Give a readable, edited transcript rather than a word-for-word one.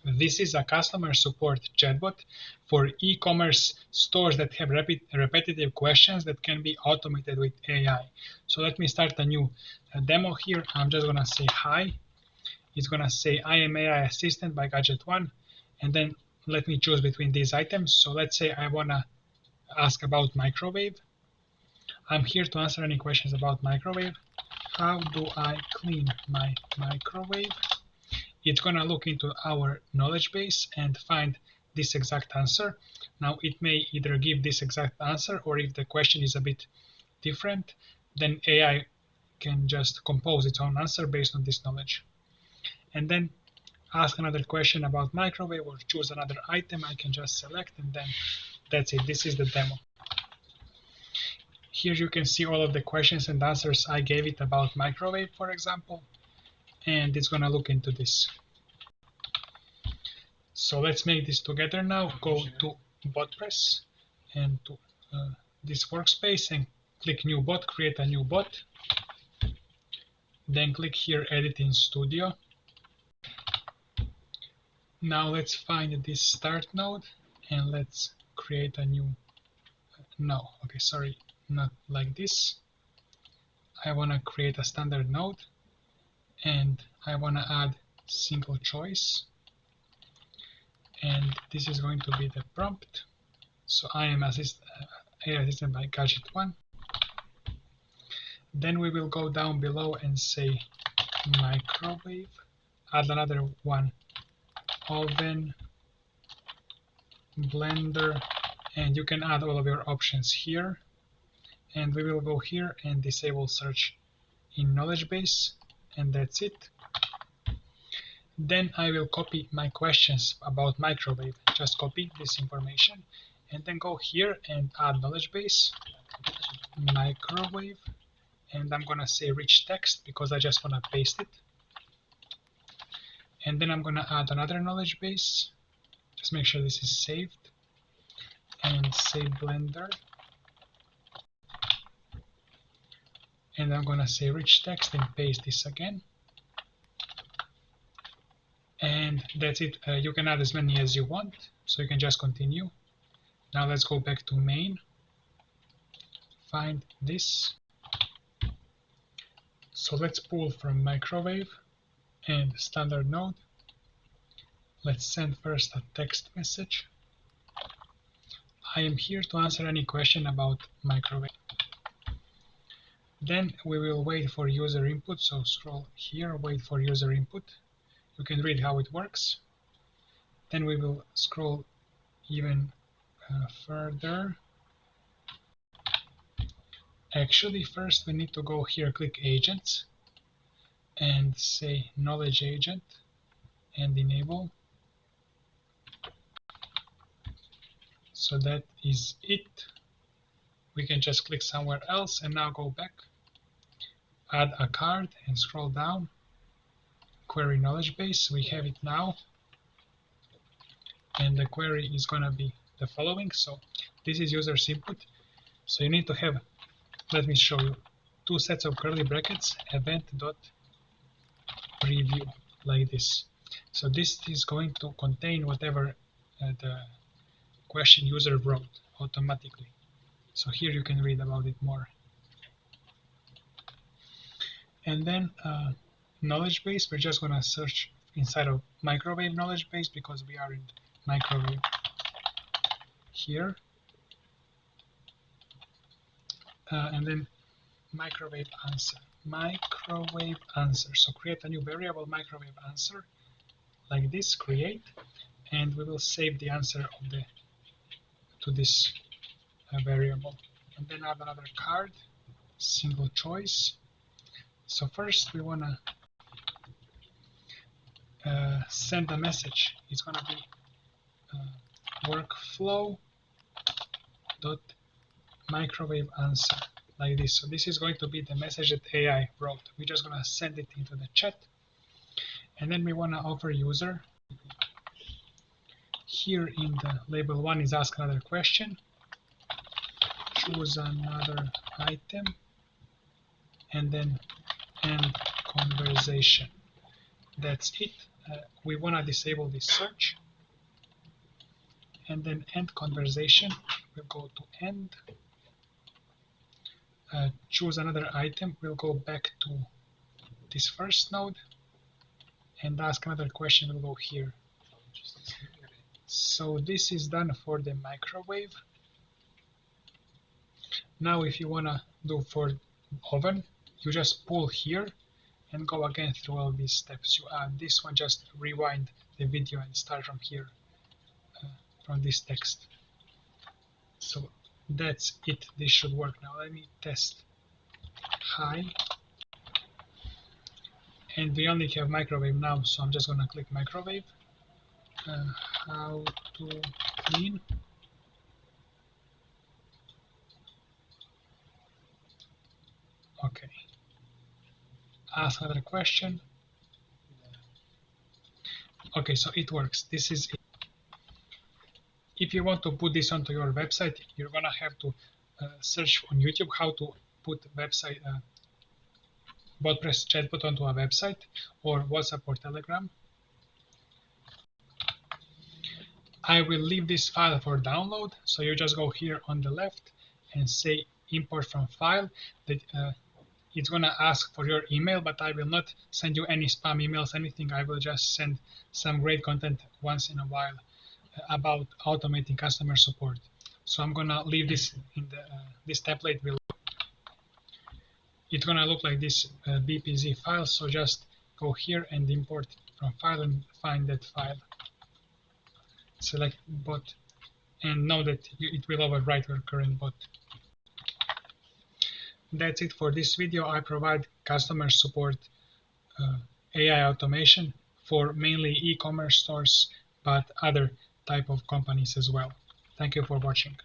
This is a customer support chatbot for e-commerce stores that have repetitive questions that can be automated with AI. So let me start a new demo here. I'm just gonna say hi. It's gonna say I am AI assistant by Gadget1, and then let me choose between these items. So let's say I wanna ask about microwave. I'm here to answer any questions about microwave. How do I clean my microwave? It's going to look into our knowledge base and find this exact answer. Now it may either give this exact answer, or if the question is a bit different, then AI can just compose its own answer based on this knowledge. And then ask another question about microwave or choose another item. I can just select, and then that's it. This is the demo. Here you can see all of the questions and answers I gave it about microwave, for example, and it's going to look into this. So let's make this together now. Go to BotPress and to this workspace and click New Bot, create a new bot. Then click here Edit in Studio. Now let's find this start node and let's create a new, no, okay, sorry, not like this. I want to create a standard node and I want to add single choice. And this is going to be the prompt. So I am AI assistant by Gadget1. Then we will go down below and say microwave, add another one, oven, blender, and you can add all of your options here. And we will go here and disable search in knowledge base, and that's it. Then I will copy my questions about microwave. Just copy this information and then go here and add knowledge base, microwave, and I'm gonna say rich text because I just wanna paste it. And then I'm gonna add another knowledge base. Just make sure this is saved and say blender. And I'm gonna say rich text and paste this again. And that's it. You can add as many as you want, so you can just continue. Now let's go back to main, find this. So let's pull from microwave and standard node. Let's send first a text message. I am here to answer any question about microwave. Then we will wait for user input, so scroll here, wait for user input. You can read how it works. Then we will scroll even further. Actually, first we need to go here, click agents, and say knowledge agent, and enable. So that is it. We can just click somewhere else and now go back, add a card and scroll down. Query knowledge base, we have it now, and the query is going to be the following. So this is user's input, so you need to have, let me show you, two sets of curly brackets, event.preview, like this. So this is going to contain whatever the question user wrote automatically. So here you can read about it more. And then knowledge base, we're just going to search inside of microwave knowledge base because we are in microwave here. And then microwave answer. Microwave answer. So create a new variable microwave answer like this, create, and we will save the answer of to this variable. And then add another card, single choice. So first we want to send a message. It's going to be workflow.microwave answer, like this. So this is going to be the message that AI wrote. We're just going to send it into the chat. And then we want to offer user. Here in the label 1 is ask another question. Choose another item. And then end conversation. That's it. we want to disable this search, and then end conversation. We'll go to end, choose another item. We'll go back to this first node and ask another question. We'll go here. So this is done for the microwave. Now if you want to do for oven, you just pull here and go again through all these steps. You add this one, just rewind the video and start from here, from this text. So that's it. This should work now. Let me test. Hi. And we only have microwave now, so I'm just gonna click microwave. How to clean. Okay. Ask another question. Okay, so it works. This is it. If you want to put this onto your website, you're gonna have to search on YouTube how to put website BotPress chatbot onto a website, or WhatsApp or Telegram. I will leave this file for download, so you just go here on the left and say import from file. That it's gonna ask for your email, but I will not send you any spam emails, anything. I will just send some great content once in a while about automating customer support. So I'm gonna leave this in the this template will. It's gonna look like this BPZ file. So just go here and import from file and find that file. Select bot and know that it will overwrite your current bot. That's it for this video. I provide customer support AI automation for mainly e-commerce stores, but other type of companies as well. Thank you for watching.